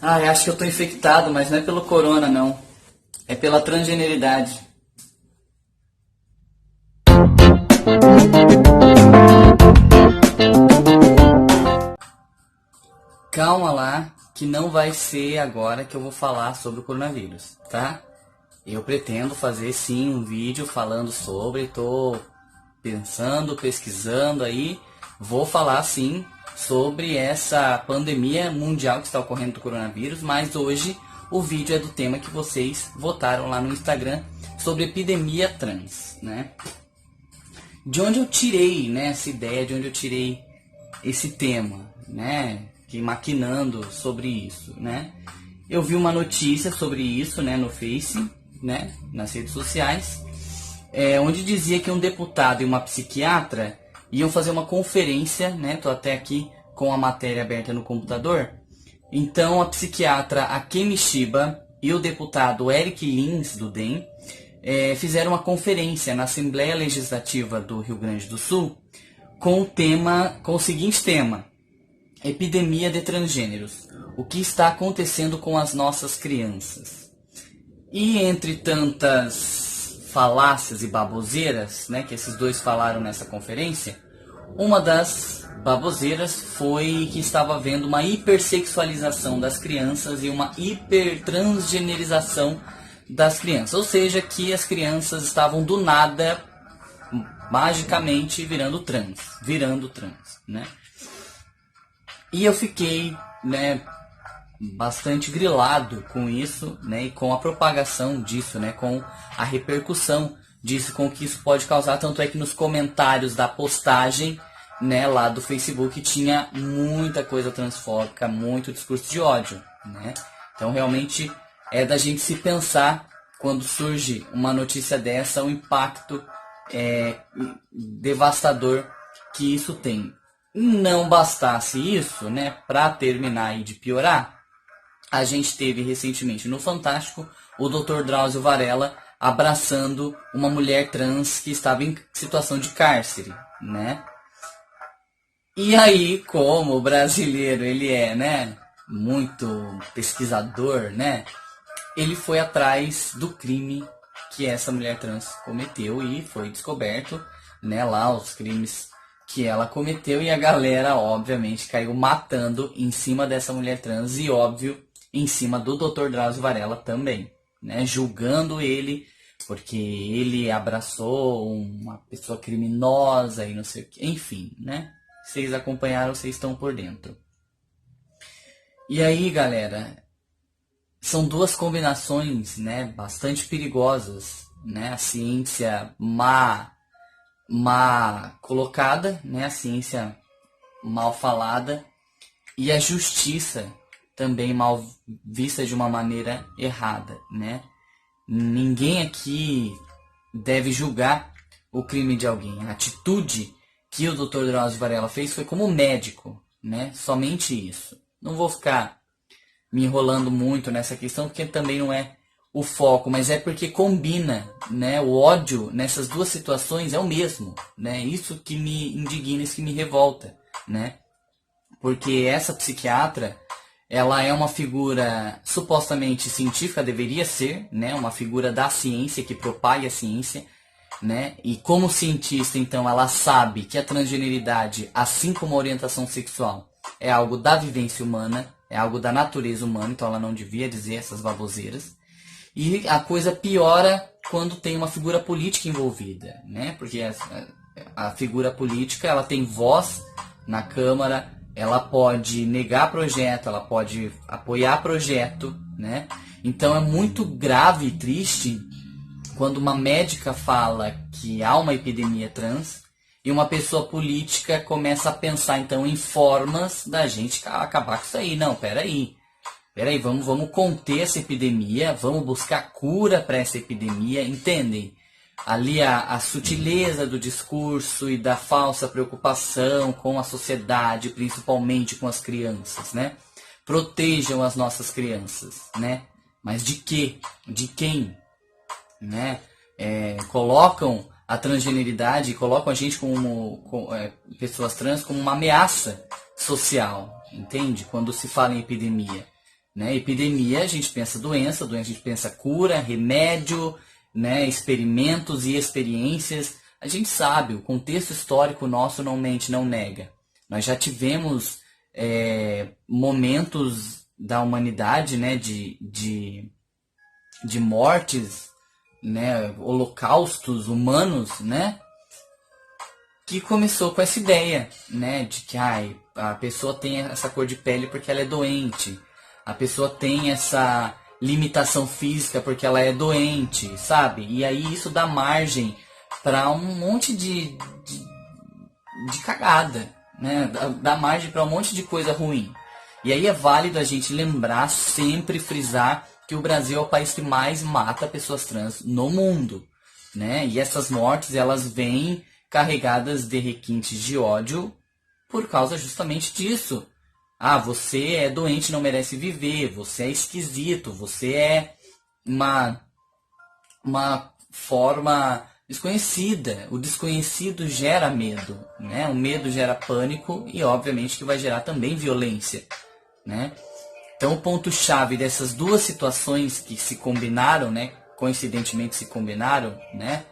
Ai, acho que eu tô infectado, mas não é pelo corona, não. É pela transgeneridade. Calma lá, que não vai ser agora que eu vou falar sobre o coronavírus, tá? Eu pretendo fazer sim um vídeo falando sobre, tô pensando, pesquisando aí, vou falar sim sobre essa pandemia mundial que está ocorrendo do coronavírus, mas hoje o vídeo é do tema que vocês votaram lá no Instagram sobre epidemia trans, né? De onde eu tirei, né, essa ideia, de onde eu tirei esse tema, né, que maquinando sobre isso, né? Eu vi uma notícia sobre isso, né, no Face, né, nas redes sociais, onde dizia que um deputado e uma psiquiatra iam fazer uma conferência, né? Tô até aqui com a matéria aberta no computador. Então a psiquiatra Akemi Shiba e o deputado Eric Lins do DEM fizeram uma conferência na Assembleia Legislativa do Rio Grande do Sul com o seguinte tema: epidemia de transgêneros. O que está acontecendo com as nossas crianças? E entre tantas falácias e baboseiras, né, que esses dois falaram nessa conferência, uma das baboseiras foi que estava havendo uma hipersexualização das crianças e uma hipertransgenerização das crianças. Ou seja, que as crianças estavam do nada, magicamente, virando trans, né? E eu fiquei, né, bastante grilado com isso, né, e com a propagação disso, né, com a repercussão disso, com o que isso pode causar. Tanto é que nos comentários da postagem, né, lá do Facebook tinha muita coisa transfóbica, muito discurso de ódio, né? Então realmente é da gente se pensar quando surge uma notícia dessa, o impacto devastador que isso tem. Não bastasse isso, né, para terminar e de piorar, a gente teve recentemente no Fantástico o Dr. Drauzio Varella abraçando uma mulher trans que estava em situação de cárcere, né? E aí, como o brasileiro ele é, né, muito pesquisador, né, ele foi atrás do crime que essa mulher trans cometeu e foi descoberto, né, lá os crimes que ela cometeu, e a galera obviamente caiu matando em cima dessa mulher trans e, óbvio, em cima do Dr. Drauzio Varella também, né, julgando ele porque ele abraçou uma pessoa criminosa e não sei o que, enfim, né? Vocês acompanharam, vocês estão por dentro. E aí, galera, são duas combinações, né, bastante perigosas, né? A ciência má colocada, né? A ciência mal falada, e a justiça também mal vista de uma maneira errada, né? Ninguém aqui deve julgar o crime de alguém. A atitude que o Dr. Drauzio Varella fez foi como médico, né? Somente isso. Não vou ficar me enrolando muito nessa questão, porque também não é o foco, mas é porque combina, né? O ódio nessas duas situações é o mesmo, né? Isso que me indigna, isso que me revolta, né? Porque essa psiquiatra, ela é uma figura supostamente científica, deveria ser, né? Uma figura da ciência, que propaga a ciência, né? E como cientista, então, ela sabe que a transgeneridade, assim como a orientação sexual, é algo da vivência humana, é algo da natureza humana, então ela não devia dizer essas baboseiras. E a coisa piora quando tem uma figura política envolvida, né? Porque a figura política, ela tem voz na Câmara, ela pode negar projeto, ela pode apoiar projeto, né? Então é muito grave e triste quando uma médica fala que há uma epidemia trans e uma pessoa política começa a pensar então em formas da gente acabar com isso aí. Não, peraí, vamos conter essa epidemia, vamos buscar cura para essa epidemia, entendem? Ali a sutileza do discurso e da falsa preocupação com a sociedade, principalmente com as crianças, né? Protejam as nossas crianças, né? Mas de quê? De quem? Né? Colocam a transgeneridade e colocam a gente pessoas trans como uma ameaça social, entende? Quando se fala em epidemia, né? Epidemia, a gente pensa doença, a gente pensa cura, remédio, né? Experimentos e experiências. A gente sabe, o contexto histórico nosso não mente, não nega. Nós já tivemos momentos da humanidade, né? De mortes, né? Holocaustos humanos, né? Que começou com essa ideia, né? De que a pessoa tem essa cor de pele porque ela é doente. A pessoa tem essa limitação física porque ela é doente, sabe? E aí isso dá margem para um monte de cagada, né? Dá margem para um monte de coisa ruim. E aí é válido a gente lembrar, sempre frisar, que o Brasil é o país que mais mata pessoas trans no mundo, né? E essas mortes, elas vêm carregadas de requintes de ódio por causa justamente disso. Você é doente, não merece viver, você é esquisito, você é uma forma desconhecida. O desconhecido gera medo, né? O medo gera pânico e obviamente que vai gerar também violência, né? Então o ponto-chave dessas duas situações que se combinaram, né? Coincidentemente se combinaram, né?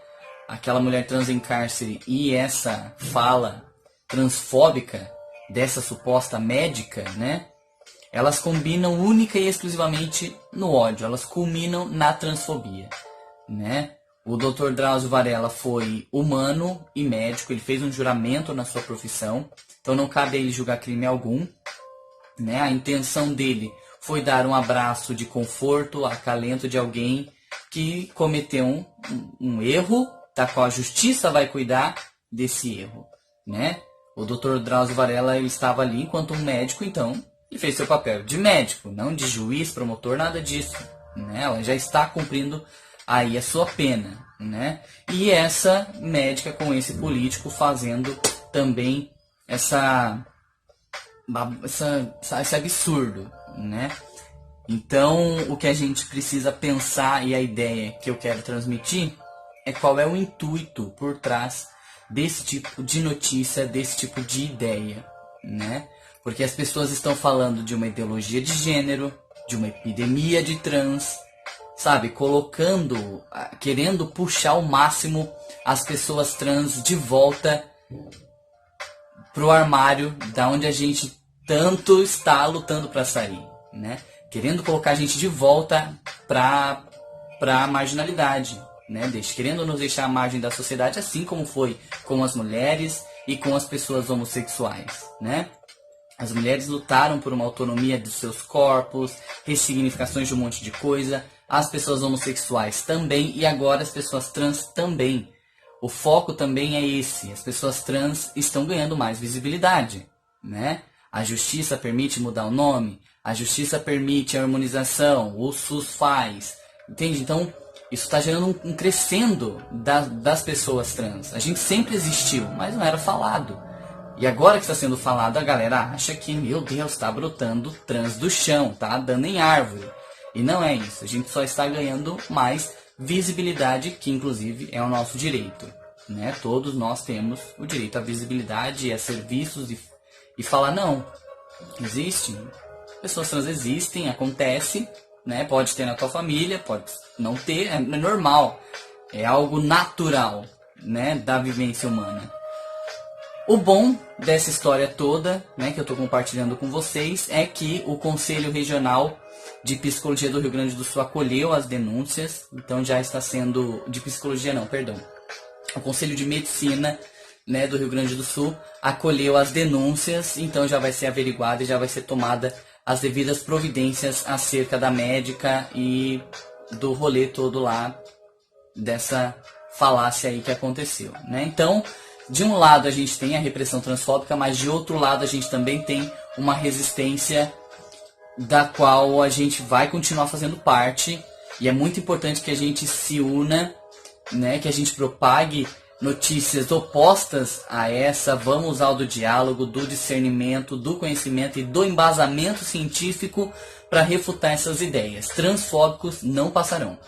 Aquela mulher trans em cárcere e essa fala transfóbica dessa suposta médica, né? Elas combinam única e exclusivamente no ódio, elas culminam na transfobia, né? O Dr. Drauzio Varella foi humano e médico, ele fez um juramento na sua profissão, então não cabe a ele julgar crime algum, né? A intenção dele foi dar um abraço de conforto, acalento de alguém que cometeu um erro, da qual a justiça vai cuidar desse erro, né? O Dr. Drauzio Varella, ele estava ali enquanto um médico, então, e fez seu papel de médico, não de juiz, promotor, nada disso, né? Ela já está cumprindo aí a sua pena, né? E essa médica com esse político fazendo também esse absurdo, né? Então, o que a gente precisa pensar e a ideia que eu quero transmitir é qual é o intuito por trás desse tipo de notícia, desse tipo de ideia, né? Porque as pessoas estão falando de uma ideologia de gênero, de uma epidemia de trans, sabe? Querendo puxar ao máximo as pessoas trans de volta pro armário, da onde a gente tanto está lutando para sair, né? Querendo colocar a gente de volta pra marginalidade, né? Querendo nos deixar à margem da sociedade, assim como foi com as mulheres e com as pessoas homossexuais, né? As mulheres lutaram por uma autonomia dos seus corpos, ressignificações de um monte de coisa, as pessoas homossexuais também, e agora as pessoas trans também. O foco também é esse, as pessoas trans estão ganhando mais visibilidade, né? A justiça permite mudar o nome, a justiça permite a harmonização, o SUS faz, entende? Então, isso está gerando um crescendo das pessoas trans. A gente sempre existiu, mas não era falado. E agora que está sendo falado, a galera acha que, meu Deus, está brotando trans do chão, tá dando em árvore. E não é isso, a gente só está ganhando mais visibilidade, que inclusive é o nosso direito, né? Todos nós temos o direito à visibilidade, a serviços e falar não, existe, pessoas trans existem, acontece, né? Pode ter na tua família, pode não ter, é normal, é algo natural, né? Da vivência humana. O bom dessa história toda, né, que eu estou compartilhando com vocês, é que o Conselho Regional de Psicologia do Rio Grande do Sul acolheu as denúncias, então já está sendo... De psicologia não, perdão. O Conselho de Medicina, né, do Rio Grande do Sul acolheu as denúncias, então já vai ser averiguada e já vai ser tomada as devidas providências acerca da médica e do rolê todo lá, dessa falácia aí que aconteceu, né? Então, de um lado a gente tem a repressão transfóbica, mas de outro lado a gente também tem uma resistência da qual a gente vai continuar fazendo parte, e é muito importante que a gente se una, né, que a gente propague notícias opostas a essa. Vamos usar o do diálogo, do discernimento, do conhecimento e do embasamento científico para refutar essas ideias. Transfóbicos não passarão.